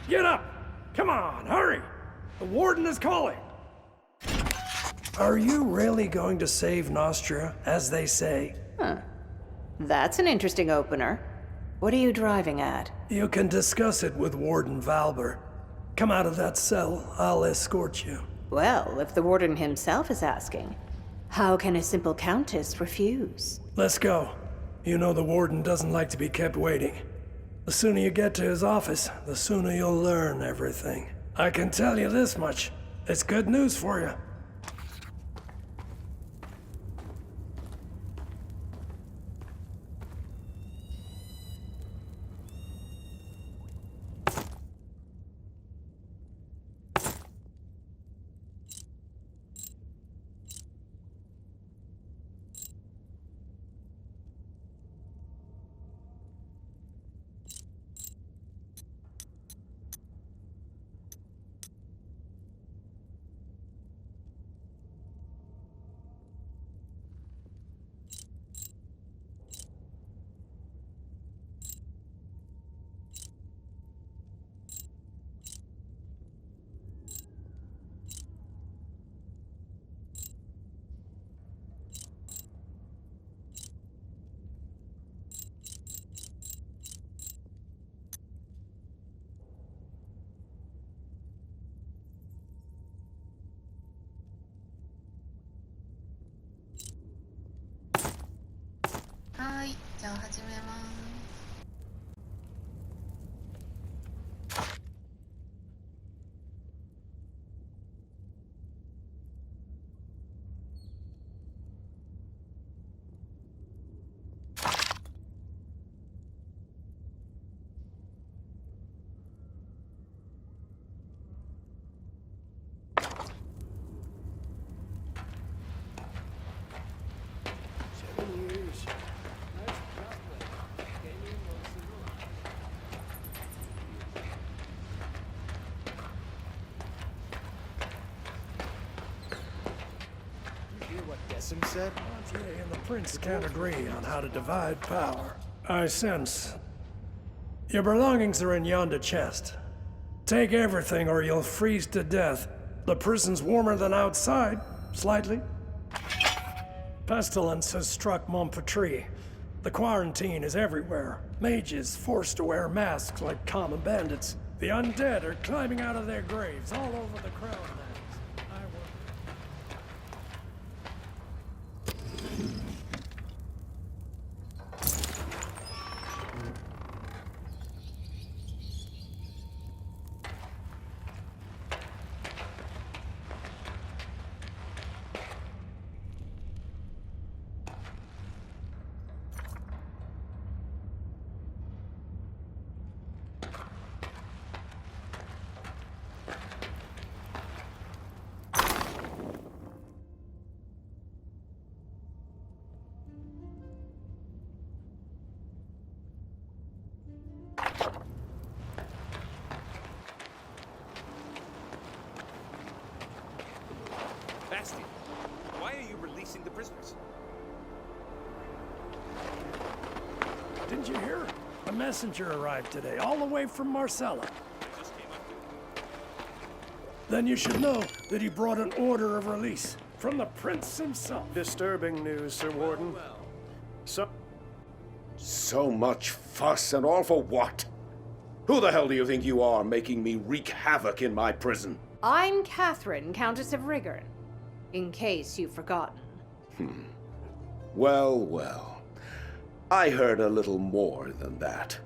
Get up! Come on, hurry! The warden is calling! Are you really going to save Nostria, as they say? Huh. That's an interesting opener. What are you driving at? You can discuss it with Warden Valber. Come out of that cell, I'll escort you. Well, if the warden himself is asking, how can a simple countess refuse? Let's go. You know the warden doesn't like to be kept waiting. The sooner you get to his office, the sooner you'll learn everything. I can tell you this much. It's good news for you. Said? Montier and the prince can't agree on how to divide power. I sense. Your belongings are in yonder chest. Take everything or you'll freeze to death. The prison's warmer than outside, slightly. Pestilence has struck Montpetrie. The quarantine is everywhere. Mages forced to wear masks like common bandits. The undead are climbing out of their graves all over the crown lands. Bastion, why are you releasing the prisoners? Didn't you hear? A messenger arrived today, all the way from Marcella. Just came up to. Then you should know that he brought an order of release from the prince himself. Disturbing news, Sir Warden. So much fuss and all for what? Who the hell do you think you are, making me wreak havoc in my prison? I'm Catherine, Countess of Rigern, in case you've forgotten. Well, well. I heard a little more than that.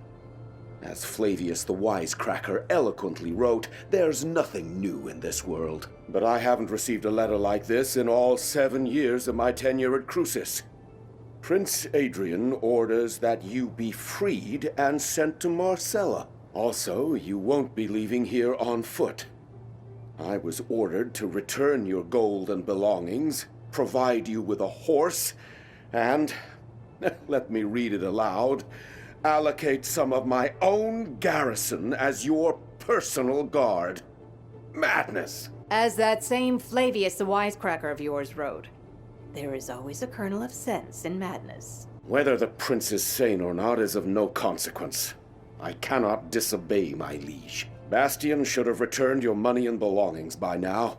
As Flavius the Wisecracker eloquently wrote, there's nothing new in this world. But I haven't received a letter like this in all 7 years of my tenure at Crucis. Prince Adrian orders that you be freed and sent to Marcella. Also, you won't be leaving here on foot. I was ordered to return your gold and belongings, provide you with a horse, and, let me read it aloud, allocate some of my own garrison as your personal guard. Madness! As that same Flavius the Wisecracker of yours wrote, there is always a kernel of sense in madness. Whether the prince is sane or not is of no consequence. I cannot disobey my liege. Bastian should have returned your money and belongings by now.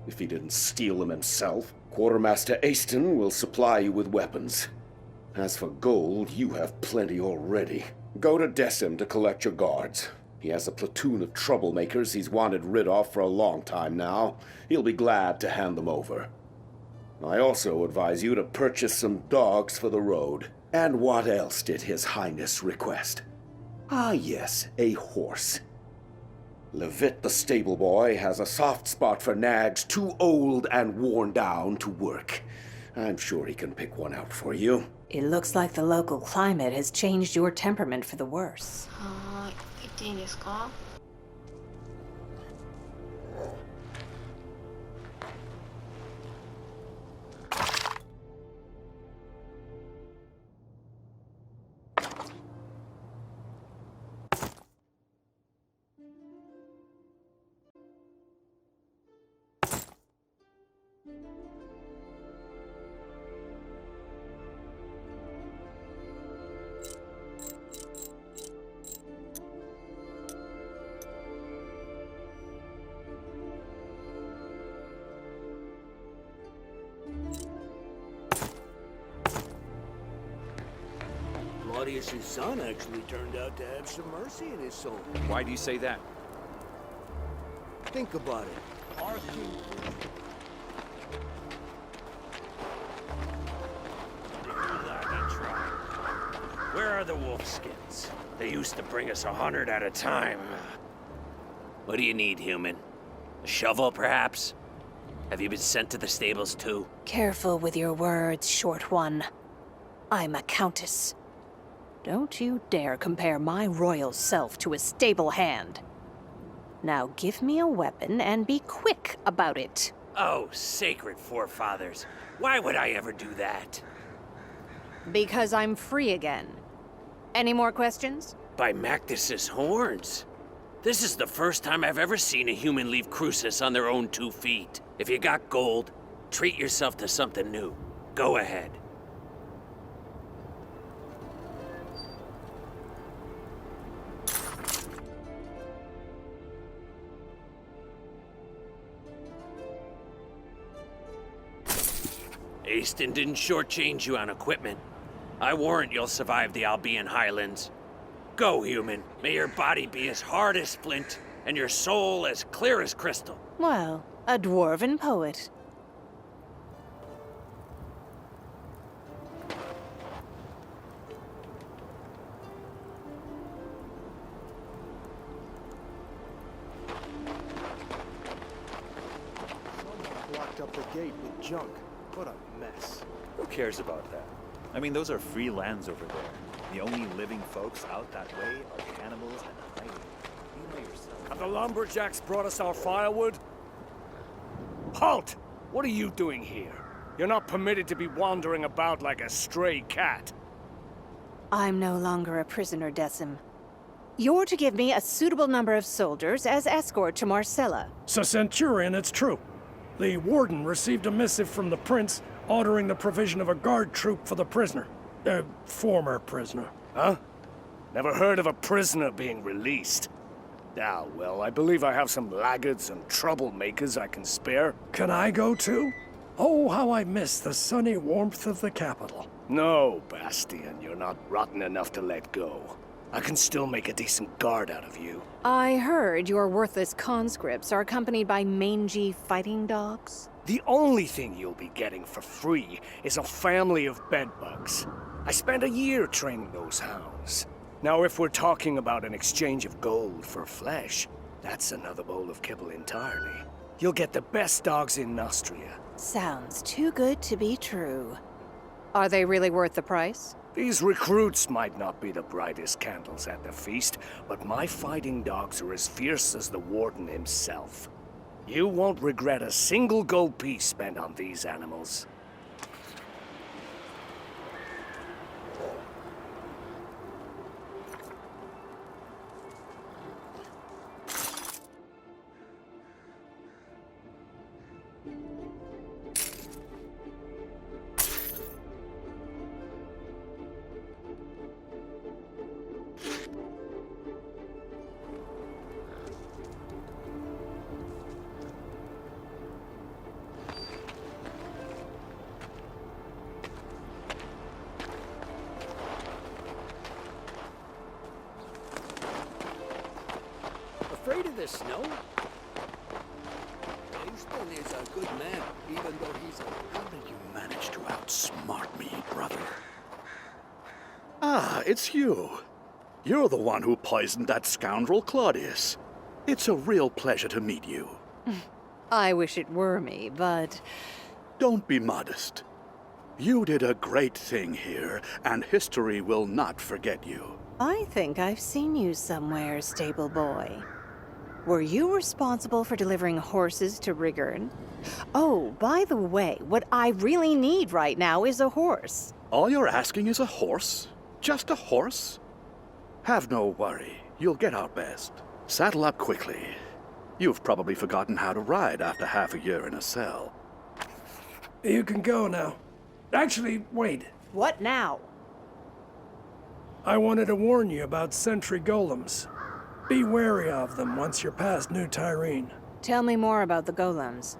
If he didn't steal them himself. Quartermaster Aston will supply you with weapons. As for gold, you have plenty already. Go to Decim to collect your guards. He has a platoon of troublemakers he's wanted rid of for a long time now. He'll be glad to hand them over. I also advise you to purchase some dogs for the road. And what else did His Highness request? Ah yes, a horse. Levitt the stable boy has a soft spot for nags too old and worn down to work. I'm sure he can pick one out for you. It looks like the local climate has changed your temperament for the worse. はーい、行っていいですか？Claudius's son actually turned out to have some mercy in his soul. Why do you say that? Think about it. Our king... Where are the wolfskins? They used to bring us 100 at a time. What do you need, human? A shovel, perhaps? Have you been sent to the stables, too? Careful with your words, short one. I'm a countess. Don't you dare compare my royal self to a stable hand. Now give me a weapon and be quick about it. Oh, sacred forefathers. Why would I ever do that? Because I'm free again. Any more questions? By Mactus's horns. This is the first time I've ever seen a human leave Crucis on their own 2 feet. If you got gold, treat yourself to something new. Go ahead. Aston didn't shortchange you on equipment. I warrant you'll survive the Albion Highlands. Go, human. May your body be as hard as flint, and your soul as clear as crystal. Well, a dwarven poet. Someone blocked up the gate with junk. What a mess. Who cares about that? I mean, those are free lands over there. The only living folks out that way are cannibals and hiding. You know yourself. Have the lumberjacks brought us our firewood? Halt! What are you doing here? You're not permitted to be wandering about like a stray cat. I'm no longer a prisoner, Decim. You're to give me a suitable number of soldiers as escort to Marcella. So, Centurion, it's true. The warden received a missive from the prince ordering the provision of a guard troop for the prisoner. Former prisoner. Huh? Never heard of a prisoner being released. Ah, well, I believe I have some laggards and troublemakers I can spare. Can I go too? Oh, how I miss the sunny warmth of the capital. No, Bastian, you're not rotten enough to let go. I can still make a decent guard out of you. I heard your worthless conscripts are accompanied by mangy fighting dogs. The only thing you'll be getting for free is a family of bedbugs. I spent a year training those hounds. Now, if we're talking about an exchange of gold for flesh, that's another bowl of kibble entirely. You'll get the best dogs in Nostria. Sounds too good to be true. Are they really worth the price? These recruits might not be the brightest candles at the feast, but my fighting dogs are as fierce as the warden himself. You won't regret a single gold piece spent on these animals. this snow? Houston is a good man, even though he's a... How did you manage to outsmart me, brother? Ah, it's you. You're the one who poisoned that scoundrel Claudius. It's a real pleasure to meet you. I wish it were me, but... Don't be modest. You did a great thing here, and history will not forget you. I think I've seen you somewhere, stable boy. Were you responsible for delivering horses to Rigurd? Oh, by the way, what I really need right now is a horse. All you're asking is a horse? Just a horse? Have no worry. You'll get our best. Saddle up quickly. You've probably forgotten how to ride after half a year in a cell. You can go now. Actually, wait. What now? I wanted to warn you about sentry golems. Be wary of them once you're past New Tyrene. Tell me more about the golems.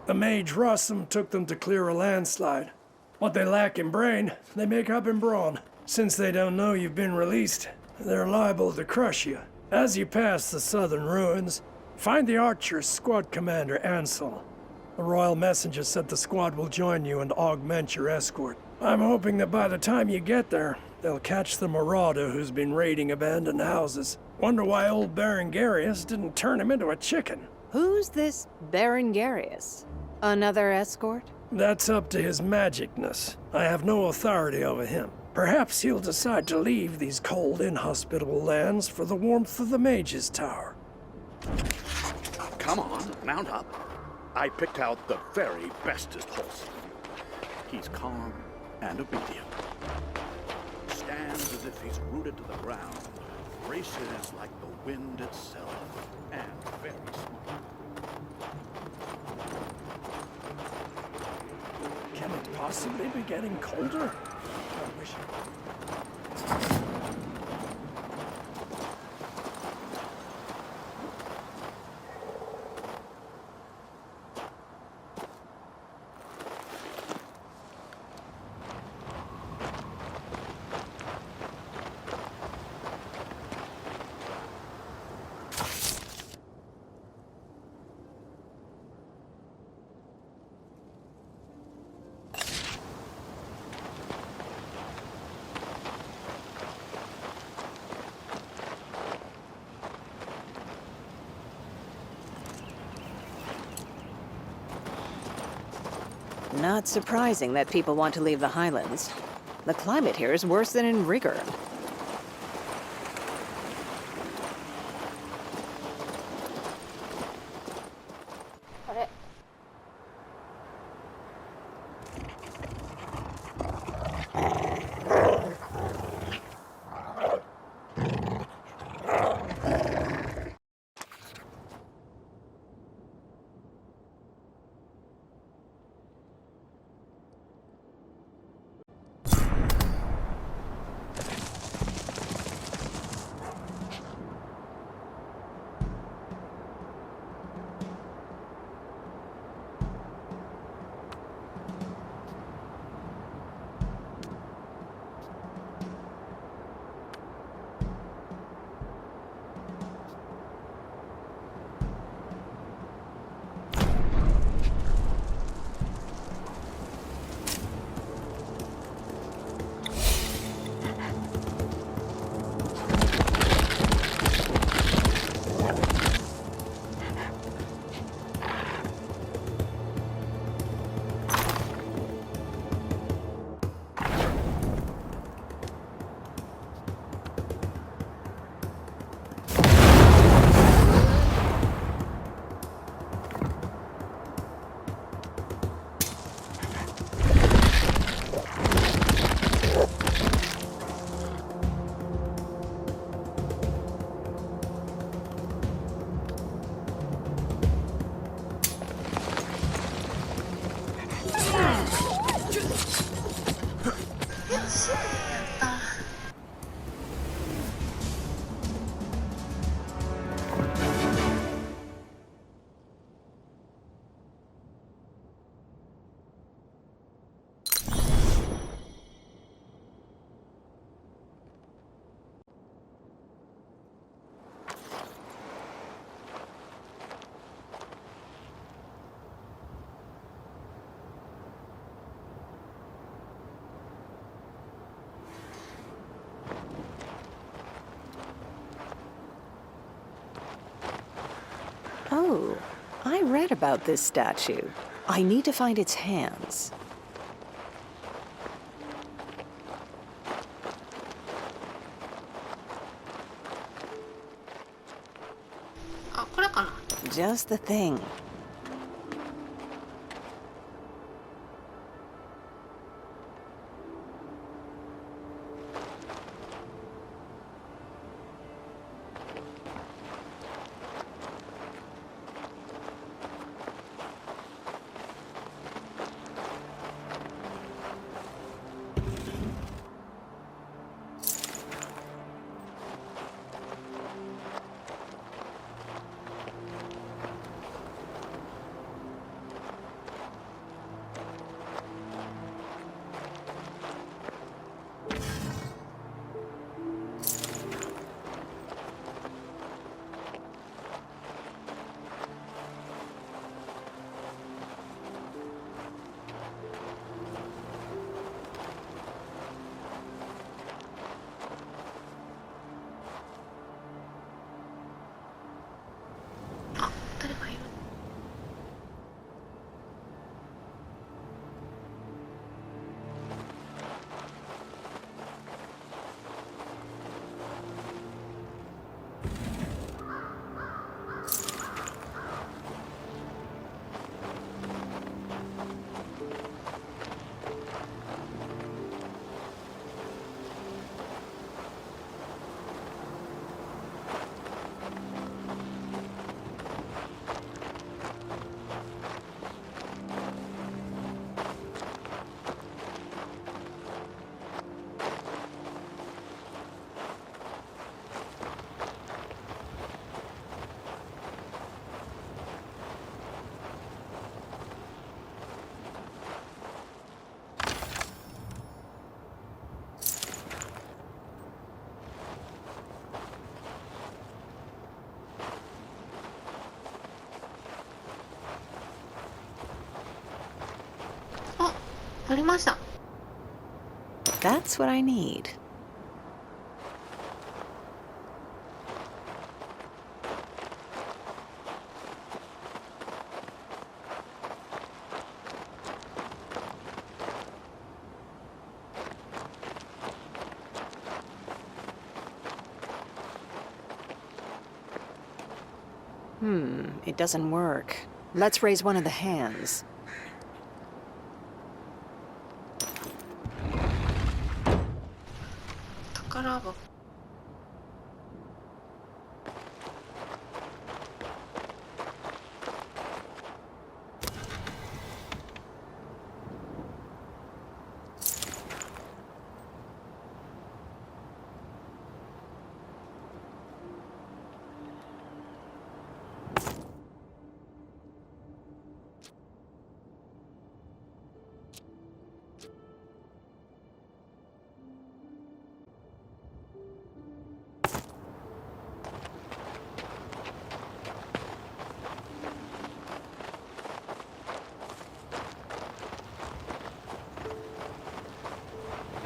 The mage Rossum took them to clear a landslide. What they lack in brain, they make up in brawn. Since they don't know you've been released, they're liable to crush you. As you pass the southern ruins, find the archer's squad commander, Ansel. The royal messenger said the squad will join you and augment your escort. I'm hoping that by the time you get there, they'll catch the marauder who's been raiding abandoned houses. Wonder why old Baron Garius didn't turn him into a chicken. Who's this Baron Garius? Another escort? That's up to his magicness. I have no authority over him. Perhaps he'll decide to leave these cold, inhospitable lands for the warmth of the Mage's Tower. Come on, mount up. I picked out the very bestest horse. He's calm and obedient. Stands as if he's rooted to the ground. Races like the wind itself. And very smart. Can it possibly be getting colder? I wish it... Not surprising that people want to leave the Highlands. The climate here is worse than in Rigurd. Oh, I read about this statue. I need to find its hands. あ、これかな。 Just the thing. That's what I need. It doesn't work. Let's raise one of the hands.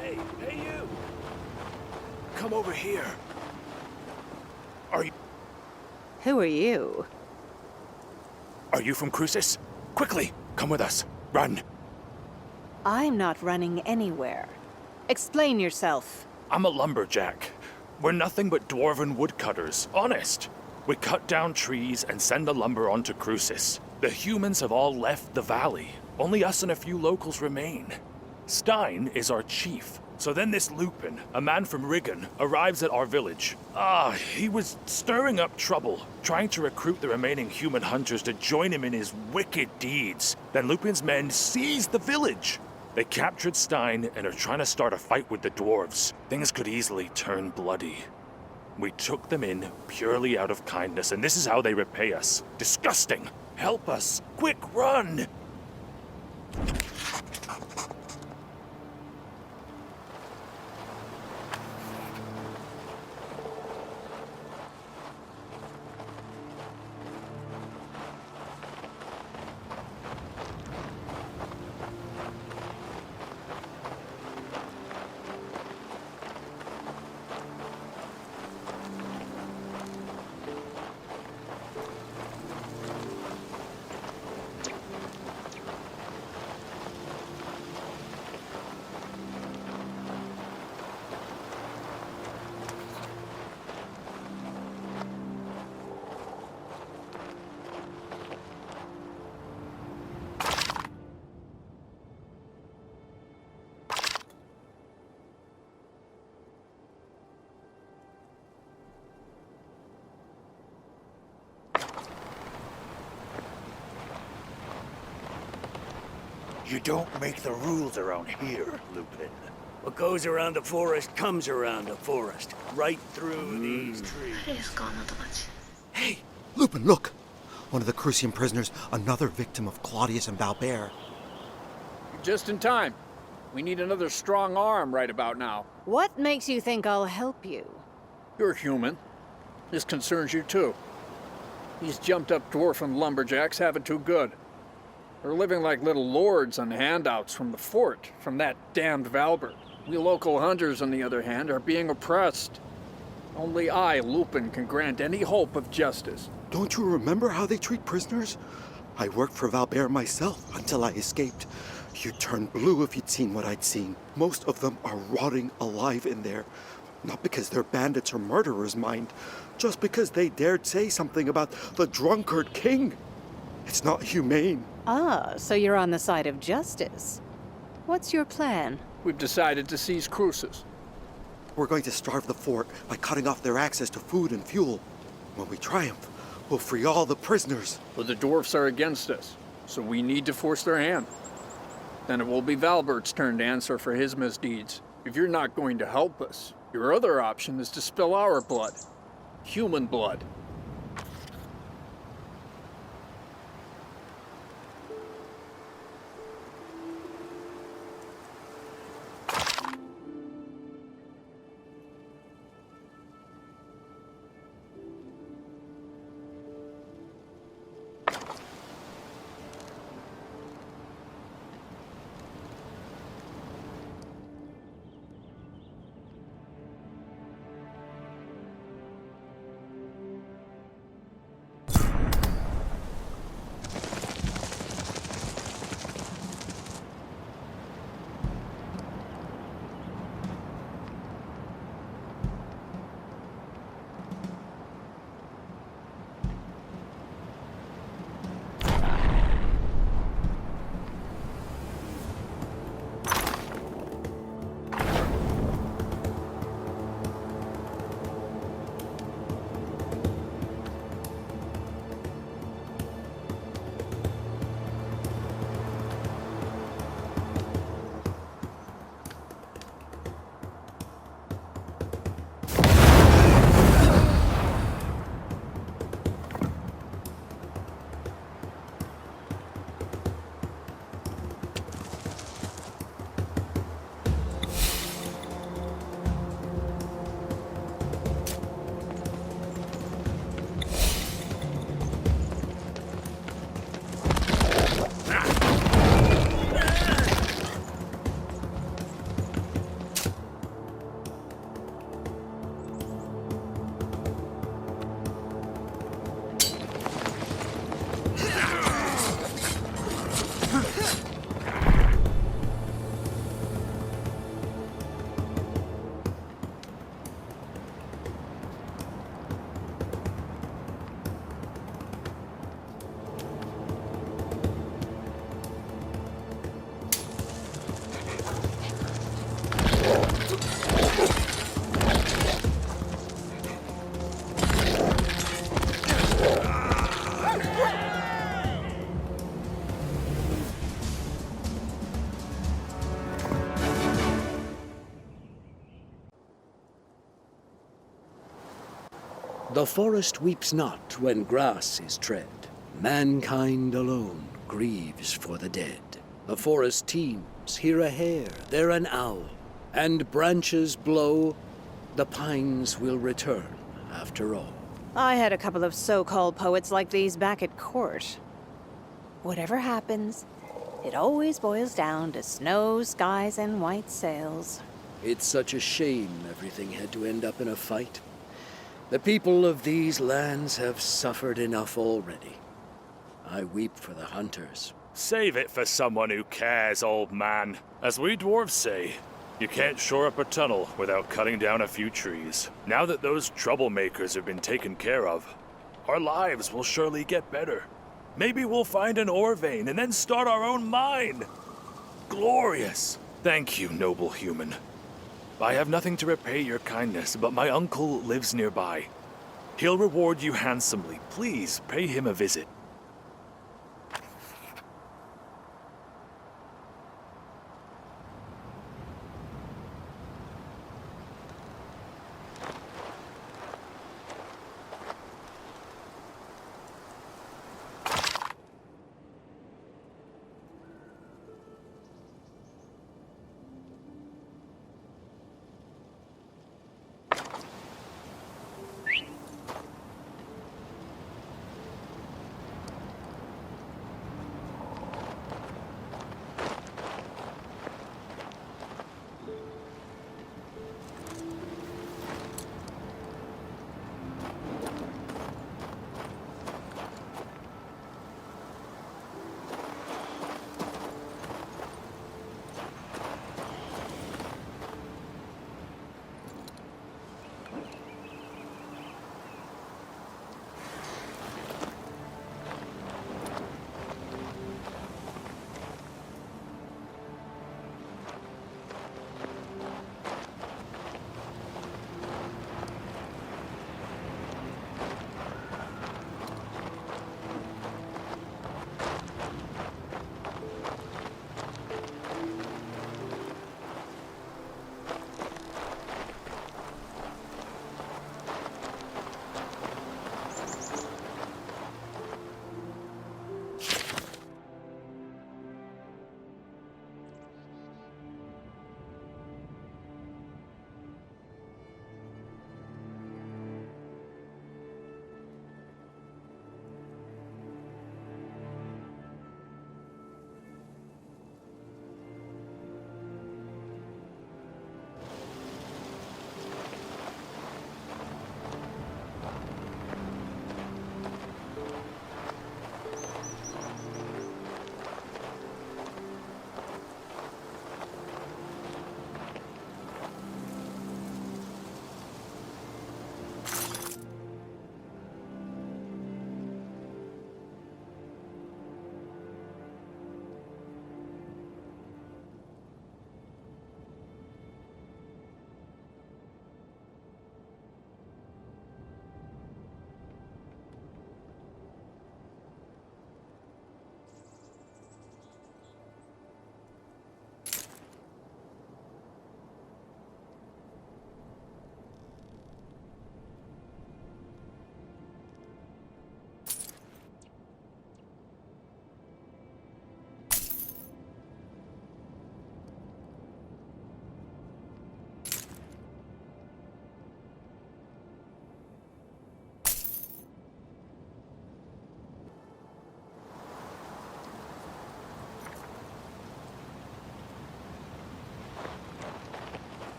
Hey, you! Come over here. Are you... Who are you? Are you from Crucis? Quickly, come with us. Run. I'm not running anywhere. Explain yourself. I'm a lumberjack. We're nothing but dwarven woodcutters, honest. We cut down trees and send the lumber onto Crucis. The humans have all left the valley. Only us and a few locals remain. Stein is our chief. So then this Lupin, a man from Riggin, arrives at our village. He was stirring up trouble, trying to recruit the remaining human hunters to join him in his wicked deeds. Then Lupin's men seized the village. They captured Stein and are trying to start a fight with the dwarves. Things could easily turn bloody. We took them in purely out of kindness, and this is how they repay us. Disgusting! Help us! Quick, run! You don't make the rules around here, Lupin. What goes around the forest comes around the forest. Right through these trees. 誰ですか、あなたたち。 Hey! Lupin, look! One of the Crucian prisoners, another victim of Claudius and Valbert. Just in time. We need another strong arm right about now. What makes you think I'll help you? You're human. This concerns you too. These jumped-up dwarf lumberjacks have it too good. They're living like little lords on handouts from the fort, from that damned Valbert. We local hunters, on the other hand, are being oppressed. Only I, Lupin, can grant any hope of justice. Don't you remember how they treat prisoners? I worked for Valbert myself until I escaped. You'd turn blue if you'd seen what I'd seen. Most of them are rotting alive in there. Not because they're bandits or murderers, mind. Just because they dared say something about the drunkard king. It's not humane. Ah, so you're on the side of justice. What's your plan? We've decided to seize Cruces. We're going to starve the fort by cutting off their access to food and fuel. When we triumph, we'll free all the prisoners. But the dwarfs are against us, so we need to force their hand. Then it will be Valbert's turn to answer for his misdeeds. If you're not going to help us, your other option is to spill our blood. Human blood. The forest weeps not when grass is tread. Mankind alone grieves for the dead. The forest teems, here a hare, there an owl, and branches blow, the pines will return after all. I had a couple of so-called poets like these back at court. Whatever happens, it always boils down to snow, skies, and white sails. It's such a shame everything had to end up in a fight. The people of these lands have suffered enough already. I weep for the hunters. Save it for someone who cares, old man. As we dwarves say, you can't shore up a tunnel without cutting down a few trees. Now that those troublemakers have been taken care of, our lives will surely get better. Maybe we'll find an ore vein and then start our own mine. Glorious! Thank you, noble human. I have nothing to repay your kindness, but my uncle lives nearby. He'll reward you handsomely. Please pay him a visit.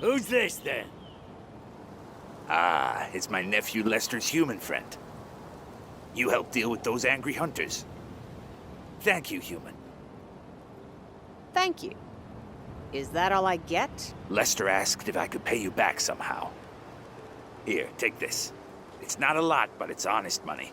Who's this, then? Ah, it's my nephew Lester's human friend. You helped deal with those angry hunters. Thank you, human. Thank you. Is that all I get? Lester asked if I could pay you back somehow. Here, take this. It's not a lot, but it's honest money.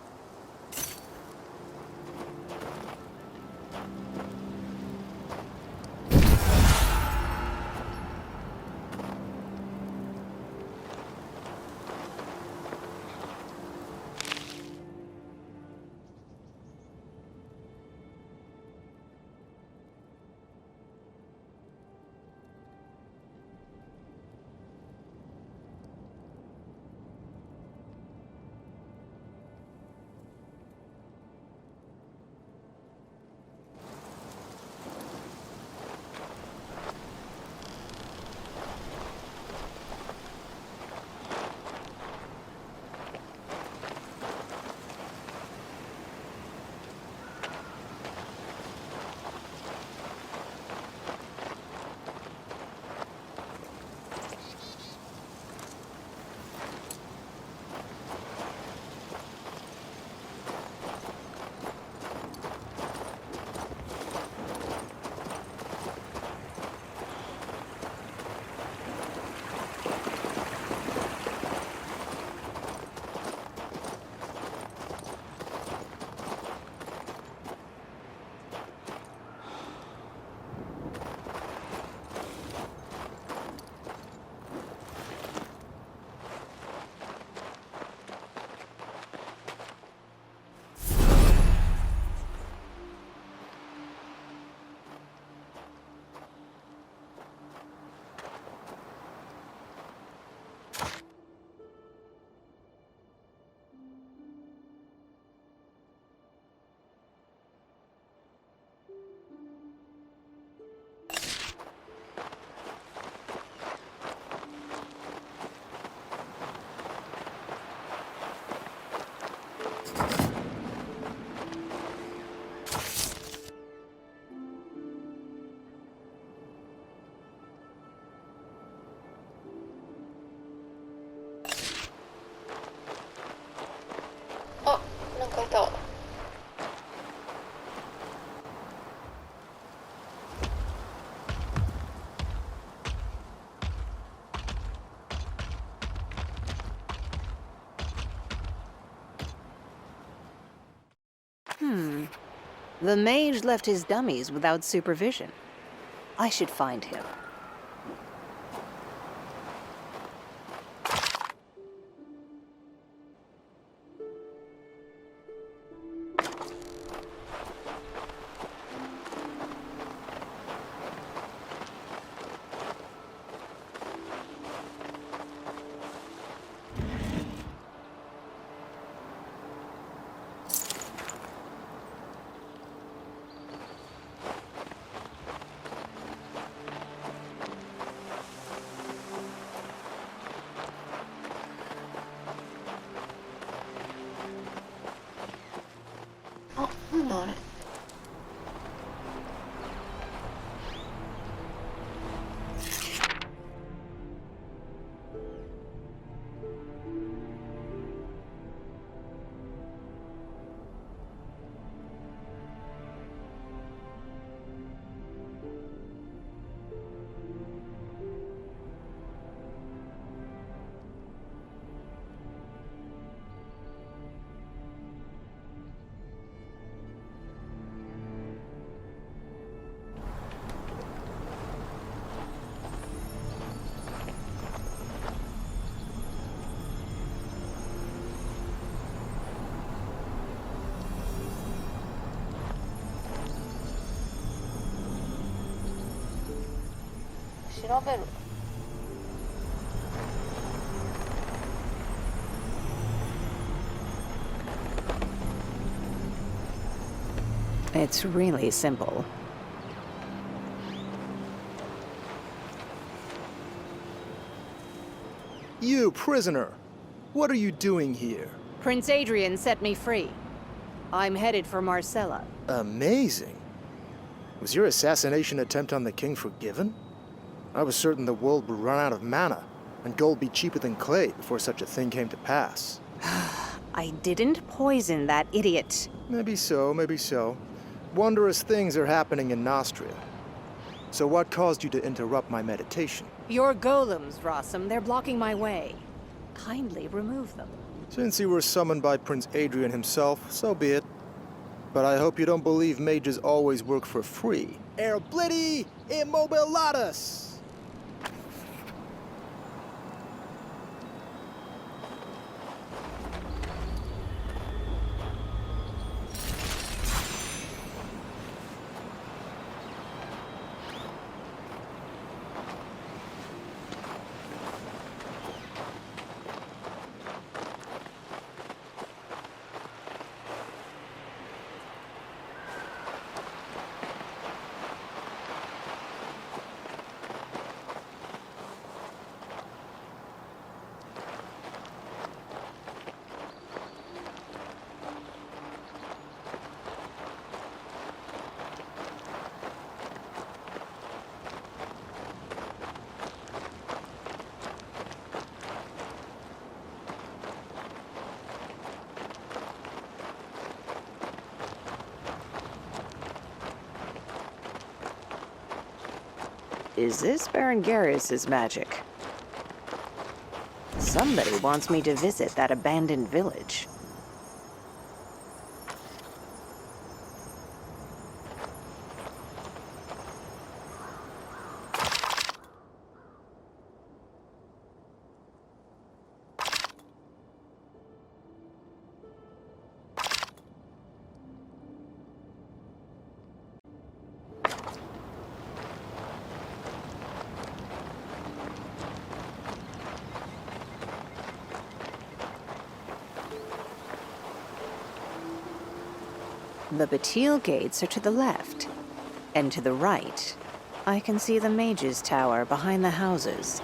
The mage left his dummies without supervision. I should find him. It's really simple. You prisoner! What are you doing here? Prince Adrian set me free. I'm headed for Marcella. Amazing. Was your assassination attempt on the king forgiven? I was certain the world would run out of mana, and gold be cheaper than clay before such a thing came to pass. I didn't poison that idiot. Maybe so, maybe so. Wondrous things are happening in Nostria. So what caused you to interrupt my meditation? Your golems, Rossum, they're blocking my way. Kindly remove them. Since you were summoned by Prince Adrian himself, so be it. But I hope you don't believe mages always work for free. Erblidi immobilatus! Is this Berengarius' magic? Somebody wants me to visit that abandoned village. The Batil gates are to the left, and to the right, I can see the Mage's Tower behind the houses.